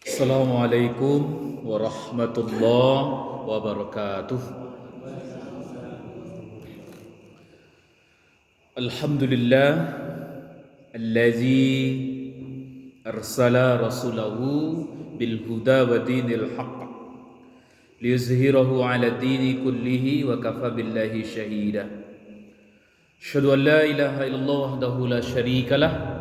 Assalamualaikum warahmatullahi wabarakatuh. Alhamdulillah allazi arsala rasulahu bil huda wa dinil haqq liyuzhirahu ala dini kullihi wa kafa billahi shahida. Asyhadu an la ilaha illallah wahdahu la syarikalah.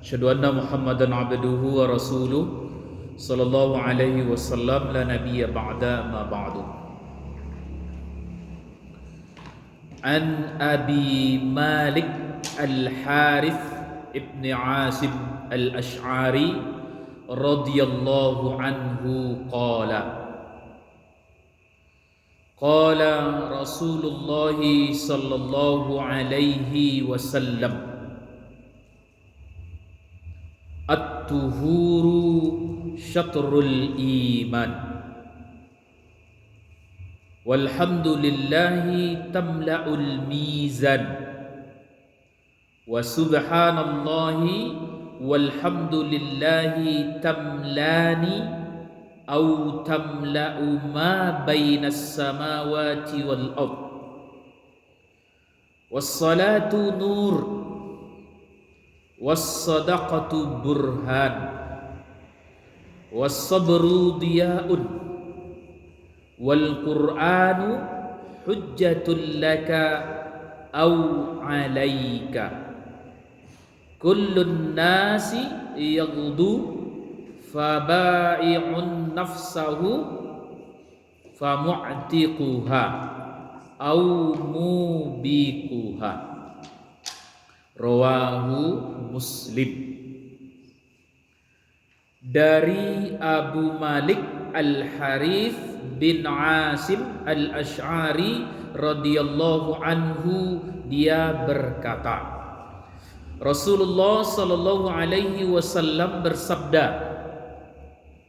Asyhadu anna Muhammadan abduhu wa rasuluh sallallahu alaihi wasallam la nabiyya ba'da ma ba'du. An Abi Malik Al-Harith ibn Asim Al-Ash'ari radhiyallahu anhu qala Rasulullah sallallahu alaihi wasallam at-tuhuru syatrul iman walhamdulillahi tamla'ul mizan wa subhanallahi walhamdulillahi tamlani au tamla'u ma bainas samawati wal ard wassalatu nur wassadaqatu burhan wassabru diya'un wal qur'anu hujjatul laka au alaika kullun nasi yaghdu faba'i'un nafsahu famu'tiquha au mubiquha. Rawahu Muslim. Dari Abu Malik Al-Harith bin Asim Al-Ash'ari radhiyallahu anhu, dia berkata, Rasulullah sallallahu alaihi wasallam bersabda,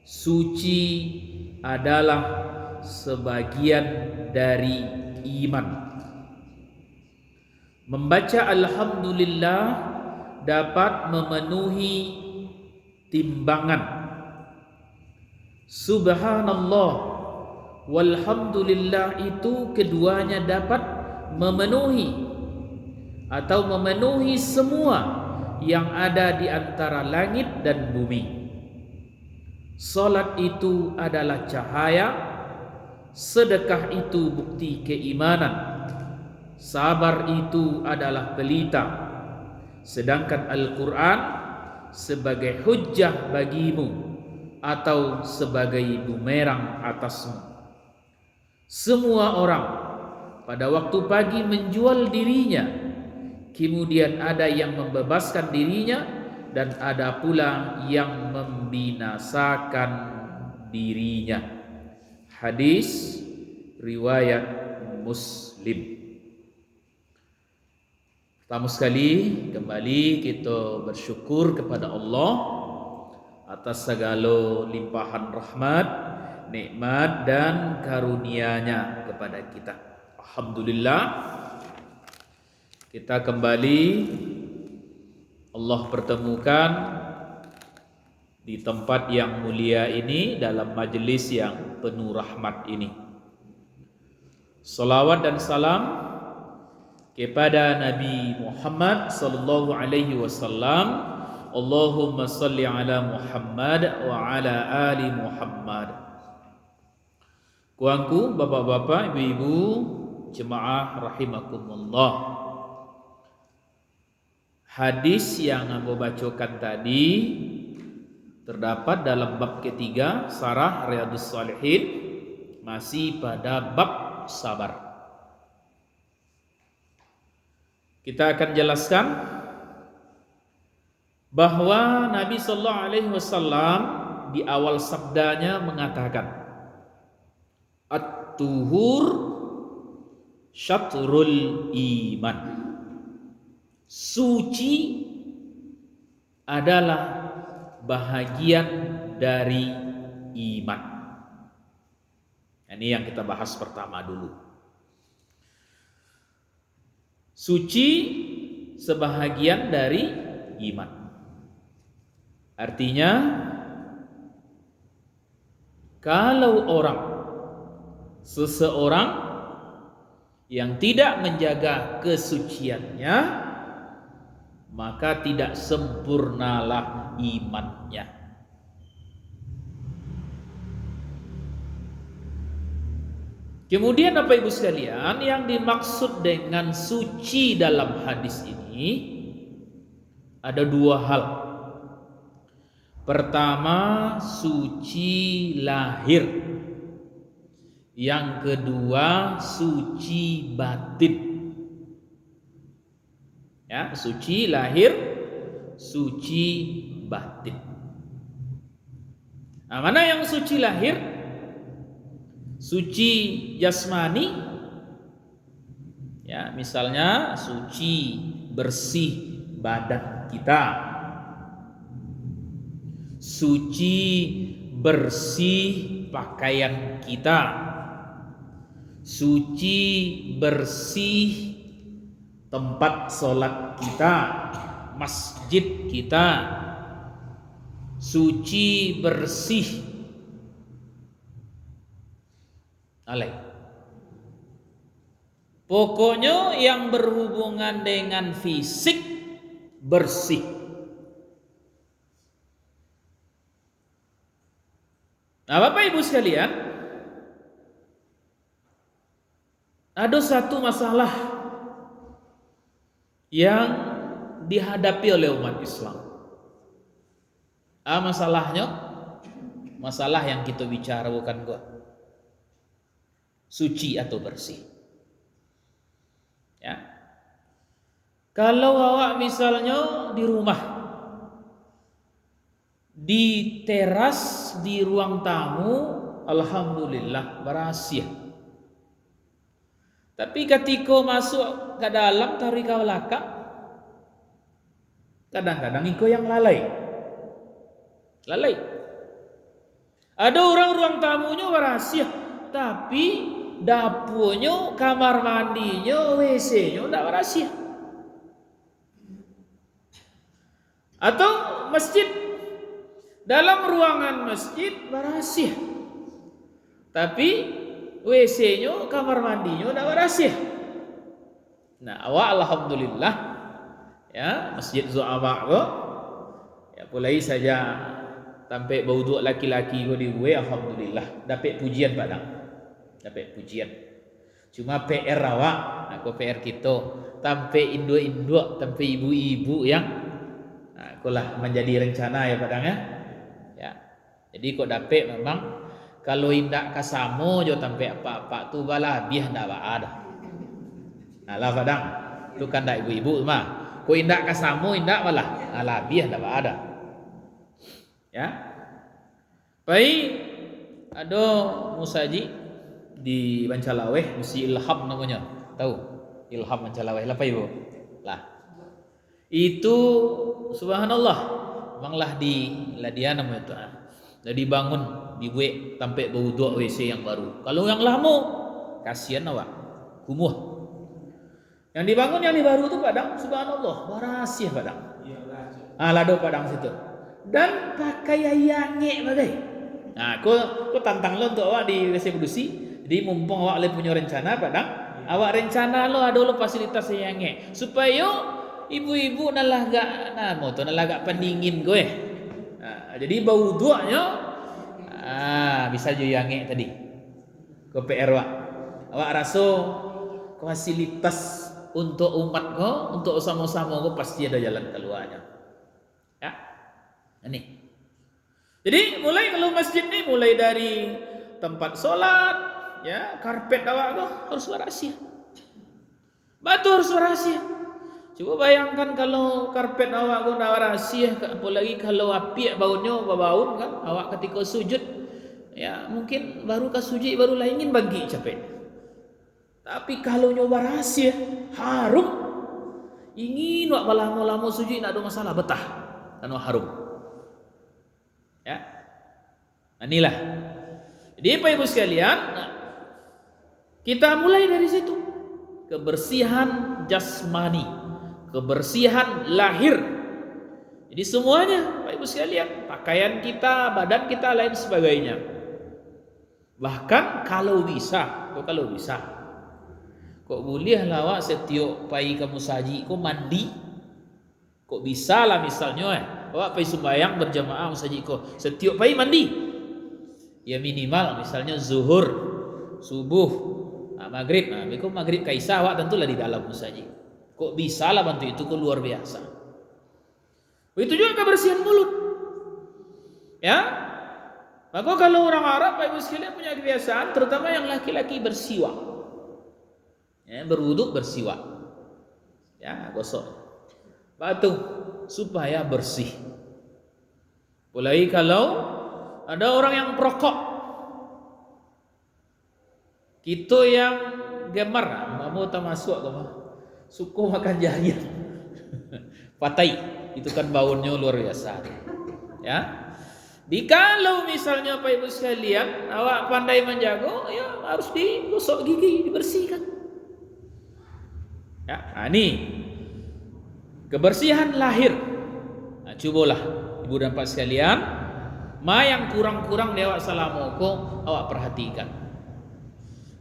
suci adalah sebagian dari iman. Membaca alhamdulillah dapat memenuhi timbangan. Subhanallah walhamdulillah itu keduanya dapat memenuhi atau memenuhi semua yang ada di antara langit dan bumi. Salat itu adalah cahaya, sedekah itu bukti keimanan, sabar itu adalah pelita, sedangkan Al-Quran sebagai hujjah bagimu atau sebagai bumerang atasmu. Semua orang pada waktu pagi menjual dirinya, kemudian ada yang membebaskan dirinya dan ada pula yang membinasakan dirinya. Hadis riwayat Muslim. Pertama sekali, kembali kita bersyukur kepada Allah atas segala limpahan rahmat, nikmat dan karunia-Nya kepada kita. Alhamdulillah, kita kembali Allah pertemukan di tempat yang mulia ini, dalam majelis yang penuh rahmat ini. Salawat dan salam kepada Nabi Muhammad sallallahu alaihi wasallam. Allahumma salli ala Muhammad wa ala ali Muhammad. Kuangku, bapak-bapak, ibu-ibu, jemaah rahimakumullah. Hadis yang aku bacakan tadi terdapat dalam bab ketiga Syarah Riyadhus Shalihin, masih pada bab sabar. Kita akan jelaskan bahwa Nabi sallallahu alaihi wasallam di awal sabdanya mengatakan, at-tuhur syatrul iman. Suci adalah bahagian dari iman. Ini yang kita bahas pertama dulu. Suci sebahagian dari iman. Artinya kalau seseorang yang tidak menjaga kesuciannya, maka tidak sempurnalah imannya. Kemudian Bapak Ibu sekalian, yang dimaksud dengan suci dalam hadis ini ada dua hal. Pertama, suci lahir. Yang kedua, suci batin. Ya, suci lahir, suci batin. Nah, mana yang suci lahir? Suci jasmani, ya, misalnya suci bersih badan kita, suci bersih pakaian kita, suci bersih tempat sholat kita, masjid kita, suci bersih alai. Pokoknya yang berhubungan dengan fisik bersih. Nah, Bapak Ibu sekalian, ada satu masalah yang dihadapi oleh umat Islam. Masalahnya, masalah yang kita bicara bukan gua. Suci atau bersih. Ya. Kalau awak misalnya di rumah, di teras, di ruang tamu, alhamdulillah berhasil. Tapi ketika masuk ke dalam tarik ke belakang, kadang-kadang iko yang lalai. Ada orang ruang tamunya berhasil, tapi dapurnya, kamar mandinya, WC-nya tidak berhasil. Atau masjid, dalam ruangan masjid berhasil, tapi WC-nya, kamar mandinya tidak berhasil. Nah, awak alhamdulillah, ya, masjid Zu'awak ko, ya, mulai saja sampai bauduk laki-laki ko dibuat, alhamdulillah, dapat pujian padang. Dapat pujian. Cuma PR awak, aku PR kita, sampai induk-induk, sampai ibu-ibu yang akulah menjadi rencana ya padang ya. Ya. Jadi kok dapat memang kalau indak kasamo jo sampai apa-apa tu bala biah ndak ada. Nah, lah padang. Tu kan dak ibu-ibu mah. Kok indak kasamo indak bala. Alah biah ndak ada. Ya. Baik, ada musaji di Bancalaweh, Musi Ilham namanya, tahu? Ilham Bancalaweh, apa ibu? Lah, itu subhanallah, memanglah di dia namanya itu. Jadi bangun, dibuat sampai bauduk WC yang baru. Kalau yang lama, kasihan awak, kumuh. Yang dibangun yang baru itu padang, subhanallah, warasih padang. Lado padang situ. Dan pakai yange bagai. Nah, aku tantang lo untuk awak di WC bersih. Jadi mumpung awak le punya rencana padang, awak rencana lo ada lo fasilitas yang supaya ibu-ibu nalah gak moto nalah gak pendingin gue. Nah, jadi bau duanya bisa jo yang tadi. Ke PR awak rasa fasilitas untuk umat ko, untuk sama-sama ko pasti ada jalan keluarnya. Ya. Ini. Jadi mulai kalau masjid ini mulai dari tempat sholat, ya, karpet awak tu harus berhasil. Batu harus berhasil. Coba bayangkan kalau karpet awak tu tak berhasil, apalagi kalau api baunya bau kan, awak ketika sujud, ya mungkin baru ke sujud baru lah ingin bagi capek. Tapi kalau nyoba berhasil, harum, ingin awak lama-lama sujud tak ada masalah, betah, dan harum. Ya, inilah. Jadi Bapak Ibu sekalian, kita mulai dari situ. Kebersihan jasmani, kebersihan lahir, Jadi semuanya, Bapak Ibu sekalian, pakaian kita, badan kita, lain sebagainya. Bahkan kalau bisa, kok boleh lah awak setiap pagi kamu saji, kok mandi, kok bisa lah misalnya, awak pergi sembahyang berjamaah saji, kok setiap pagi mandi, ya minimal misalnya zuhur, subuh, maghrib, kok maghrib kaisa awak tentulah di dalam saji, kok bisa lah bantu itu, kok luar biasa. Begitu juga kebersihan mulut. Ya. Maka kalau orang Arab, Bapak Ibu sekalian, punya kebiasaan, terutama yang laki-laki bersiwak. Ya, berwuduk bersiwak. Ya, gosok batu supaya bersih. Apalagi kalau ada orang yang perokok. Kita yang gemar, kamu termasuk kamu suku makan jahian. Patai. Itu kan baunya luar biasa. Ya. Kalau misalnya Bapak Ibu sekalian, awak pandai menjaga, ya harus digosok gigi, dibersihkan. Ya, ini kebersihan lahir. Cobalah Ibu dan Pak sekalian, yang kurang-kurang di awak salamoko, awak perhatikan.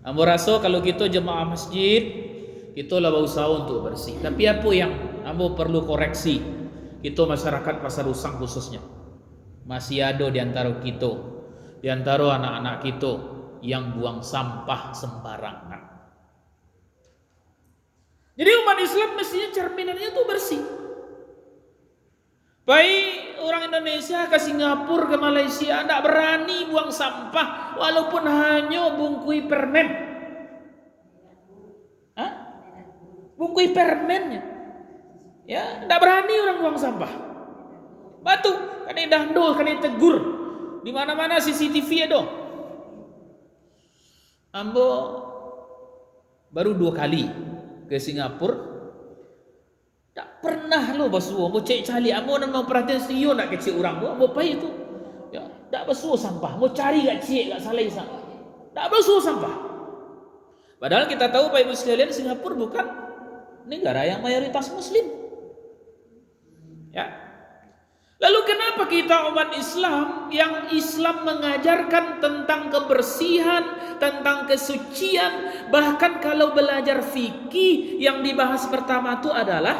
Ambo rasa kalau kita jemaah masjid, kita lah berusaha untuk bersih. Tapi apa yang ambo perlu koreksi? Kita masyarakat Pasar Usang khususnya, masih ada di antara kita, di antara anak-anak kita yang buang sampah sembarangan. Jadi umat Islam mestinya cerminannya itu bersih. Baik orang Indonesia ke Singapura, ke Malaysia, tidak berani buang sampah walaupun hanya bungkui permen. Bungkui permennya. Ya, tidak berani orang buang sampah. Batu, kan dahdo, kan tegur. Di mana-mana CCTV ada. Ambo baru 2 kali ke Singapura. Tak pernah lo basuh. Ambo cek cari, ambo nak mau perhatian sio nak kecil orang. Ambo pai itu. Ya, tak basuh sampah. Ambo cari gak cek gak salah isang. Tak basuh sampah. Padahal kita tahu Bapak Ibu sekalian, Singapura bukan negara yang mayoritas muslim. Ya. Lalu kenapa kita umat Islam yang Islam mengajarkan tentang kebersihan, tentang kesucian, bahkan kalau belajar fikih yang dibahas pertama itu adalah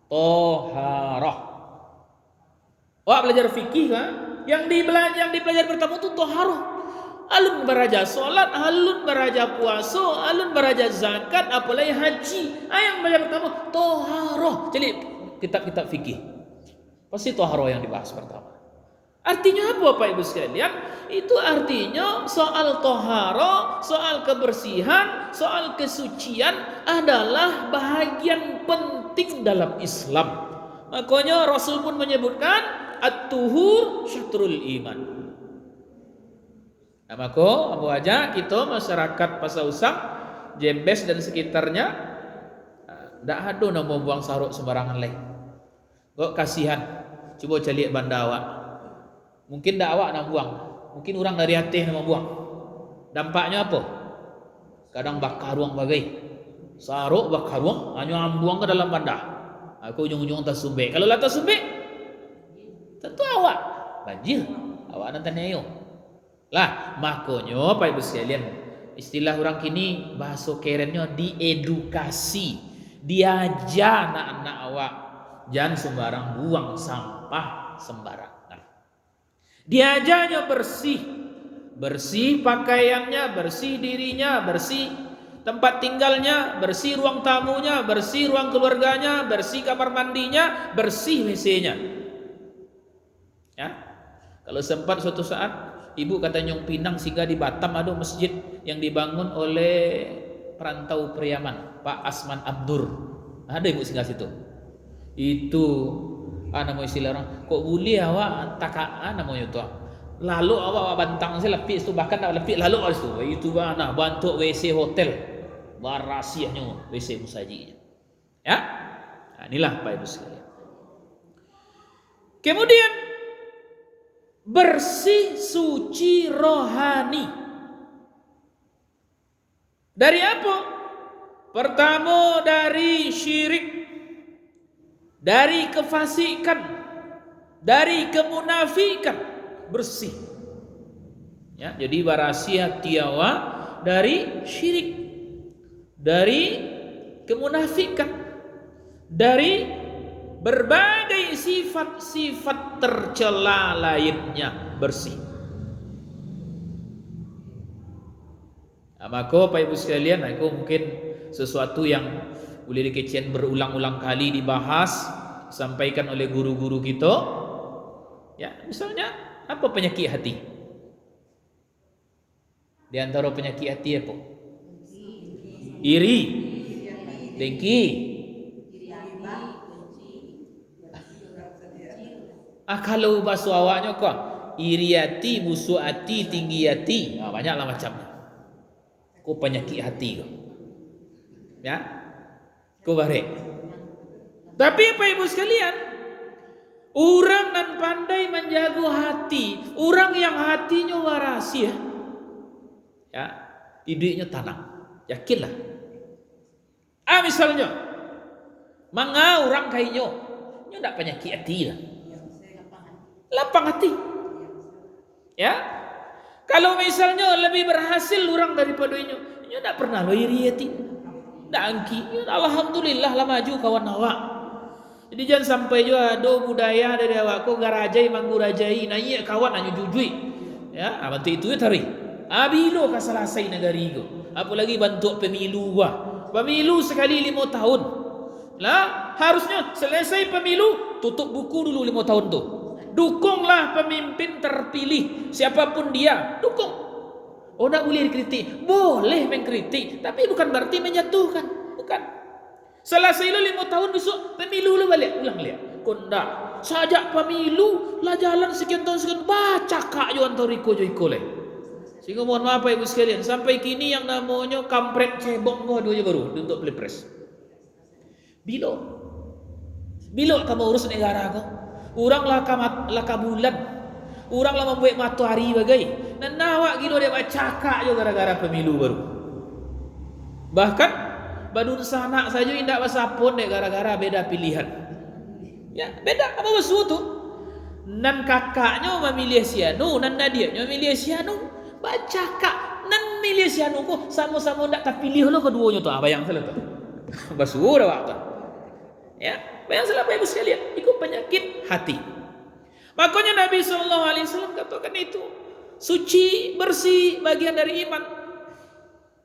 toharah. Wah, belajar fikih kan? Yang dipelajari pertama itu toharah. Alun beraja solat, alun beraja puasa, alun beraja zakat, apalagi haji. Yang belajar pertama toharah. Jadi kitab-kitab fikih pasti toharoh yang dibahas pertama. Artinya apa Bapak Ibu sekalian? Itu artinya soal toharoh, soal kebersihan, soal kesucian adalah bahagian penting dalam Islam. Makanya Rasul pun menyebutkan at-tuhur syatrul iman. Maka apa aja kita masyarakat Pasar Usang, Jembes dan sekitarnya, tidak ada nak buang saruk sembarangan leh. Kok kasihan. Coba cari banda awak. Mungkin dak awak nak buang. Mungkin orang dari hati nak buang. Dampaknya apa? Kadang bakar ruang bagai. Saruk bakar ruang, hanya buang ke dalam banda. Aku ujung-ujung tersumbe. Kalau lah tersumbe, tentu awak banjir. Awak nanti neo. Lah, makanya Bapak Ibu sekalian, istilah orang kini bahasa kerennya diedukasi. Diajar anak-anak awak jangan sembarang buang sampah sembarangan. Diajarnya bersih pakaiannya, bersih dirinya, bersih tempat tinggalnya, bersih ruang tamunya, bersih ruang keluarganya, bersih kamar mandinya, bersih WC-nya. Ya, kalau sempat suatu saat ibu kata Nyong Pinang singgah di Batam, ada masjid yang dibangun oleh perantau Priaman, Pak Asman Abdur. Ada ibu singgah situ. Itu nama istilah orang, kok boleh awak takaan namanya itu. Lalu awak bantang saya lepis tu, bahkan tak lepis lalu awak itu nah bantu WC hotel. Barasiahnya WC musaji. Ya. Nah, inilah Bapak Ibu sekalian. Kemudian bersih suci rohani. Dari apa? Pertama dari syirik, dari kefasikan, dari kemunafikan, bersih. Ya, jadi barasi hati awak dari syirik, dari kemunafikan, dari berbagai sifat-sifat tercela lainnya, bersih. Maka Bapak Ibu sekalian, aku mungkin sesuatu yang boleh dikecian berulang-ulang kali dibahas, sampaikan oleh guru-guru kita. Ya, misalnya apa penyakit hati? Di antara penyakit hati apa? Iri, dengki. Kalau bahasa awaknya kok iri hati, busuk hati, tinggi hati, banyaklah macamnya. Kau penyakit hati kau. Ya, kau barek. Tapi apa ibu sekalian, orang dan pandai menjaga hati, orang yang hatinya waras ya, hidupnya tenang, yakinlah. Misalnya, manga orang kayaknya, ndak penyakit hati lah, lapang hati. Ya, kalau misalnya lebih berhasil orang daripada inyo ndak pernah lo iri hati, ndak angki. Alhamdulillah lah maju kawan awak. Jadi jangan sampai juga ada budaya dari awak ko garajai manggurajai, nah iya kawan anyu jujui. Ya, bantu itu ya tari. Abilo ka selesai negari ko. Apalagi bantu pemilu gua. Pemilu sekali 5 tahun. Lah, harusnya selesai pemilu tutup buku dulu 5 tahun tuh. Dukunglah pemimpin terpilih siapapun dia, dukung. Oh, tidak boleh dikritik, boleh mengkritik, tapi bukan berarti menjatuhkan, bukan. Selesai lo 5 tahun besok pemilu lo balik, ulang lihat. Kondak, sajak pemilu lah jalan sekian tahun baca kak jo antoriko joiko le. Sehingga mohon maaf ibu sekalian, sampai kini yang namanya kampret cebong gua dua baru untuk pilpres. Bilo kamu urus negara kau. Orang laka bulan, orang lah membuat matahari bagai. Dan nawak gilo dia cakak jo gara-gara pemilu baru. Bahkan badun sanak saja indak basapon dek gara-gara beda pilihan. Ya beda apa besu tu? Nan kakaknya memilih sianu, nan nadianya memilih sianu. Bacakak nan milih sianu kok sama-sama ndak terpilih lo keduanya tu. Apa yang salah tu? Basu dah waktu. Ya. Bayang salah ibu sekalian, itu penyakit hati. Makanya Nabi SAW katakan itu suci, bersih, bagian dari iman.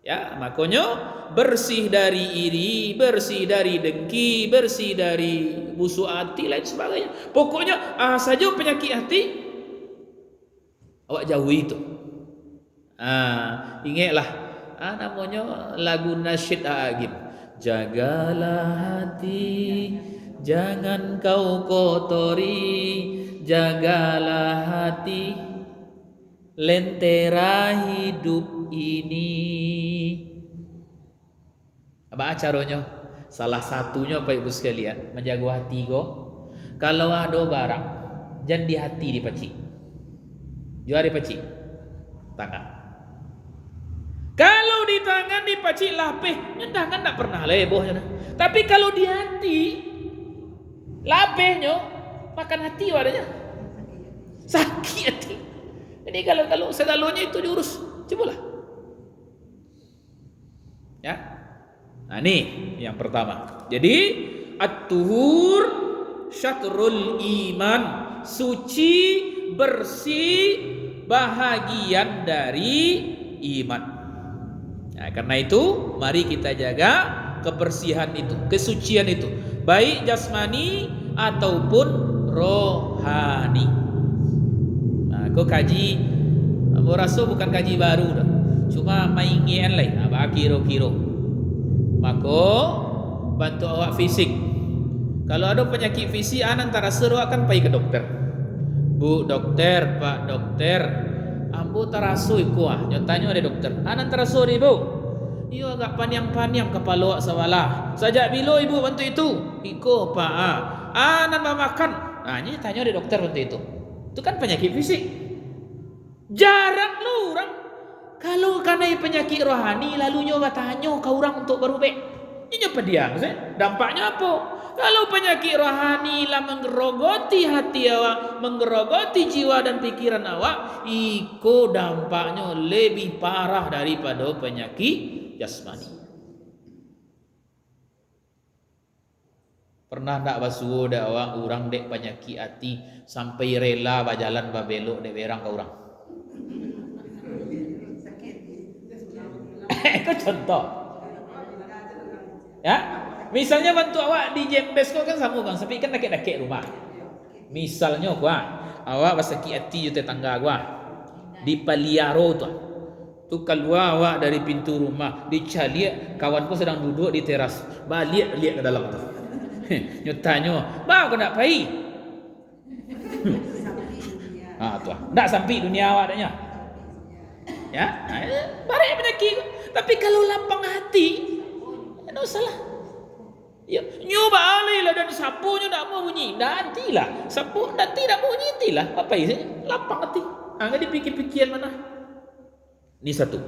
Ya, makanya bersih dari iri, bersih dari dengki, bersih dari busuk hati, lain sebagainya. Pokoknya saja penyakit hati, awak jauhi itu. Ingatlah, namanya lagu nasyid Agim. Jagalah hati, jangan kau kotori, jagalah hati, lentera hidup ini. Apa caranya? Salah satunya apa ibu sekalian, menjaga hati kau. Kalau ada barang, jangan di hati dipacik. Jual dipacik, tangan. Kalau di tangan dipacik lapeh, tangan tak pernah lebohnya. Tapi kalau di hati, lapehnya makan hati wadanya. Sakit hati. Jadi kalau segalanya itu diurus, cobalah. Ya. Nah, ini yang pertama. Jadi at-tuhur syatrul iman, suci, bersih, bahagian dari iman. Nah, karena itu mari kita jaga kebersihan itu, kesucian itu, baik jasmani ataupun rohani. Nah, kau kaji, aku rasa bukan kaji baru dah, cuma maingian lah, apa kiro-kiro. Maka bantu awak fisik. Kalau ada penyakit fisik, antara seru akan pergi ke dokter. Bu dokter, Pak dokter, ambo taraso iko nyatanya ada dokter. Antara sore ibu. Iyo agak paniang-paniang kepala awak sawalah. Sajak bilo ibu bantu itu. Iko Pak. Anan makan. Ini tanya ada dokter bantu itu. Itu kan penyakit fisik. Jarang lo orang kalau karena penyakit rohani lalu nyoba tanya ke orang untuk berubah. Ini apa dia? Dampaknya apa? Kalau penyakit rohani lah menggerogoti hati awak, menggerogoti jiwa dan pikiran awak, iko dampaknya lebih parah daripada penyakit jasmani. Pernah tak basuh dah awak orang dek penyakit hati sampai rela berjalan babelok dek berang ke orang? Itu contoh. Ya, misalnya bantu awak di jembes kau kan sama kan, tapi kan dakek-dakek rumah. Misalnya gua, awak basaki hati ju tetangga gua di Paliaro tu keluar awak dari pintu rumah, dicaliak kawanku sedang duduk di teras, balik lihat ke dalam tu. Nyutanya, bang kau nak pai? Tu tak sampai dunia awak adanya. Ya, balik penyakit. Tapi kalau lapang hati, tak salah. Ya, nyoba alih lah dan sapunya tak mau bunyi. Nantilah, sapu nanti tak mau bunyi, nantilah. Apa ini? Lapang hati. Angkat dipikir-pikir mana? Ini satu.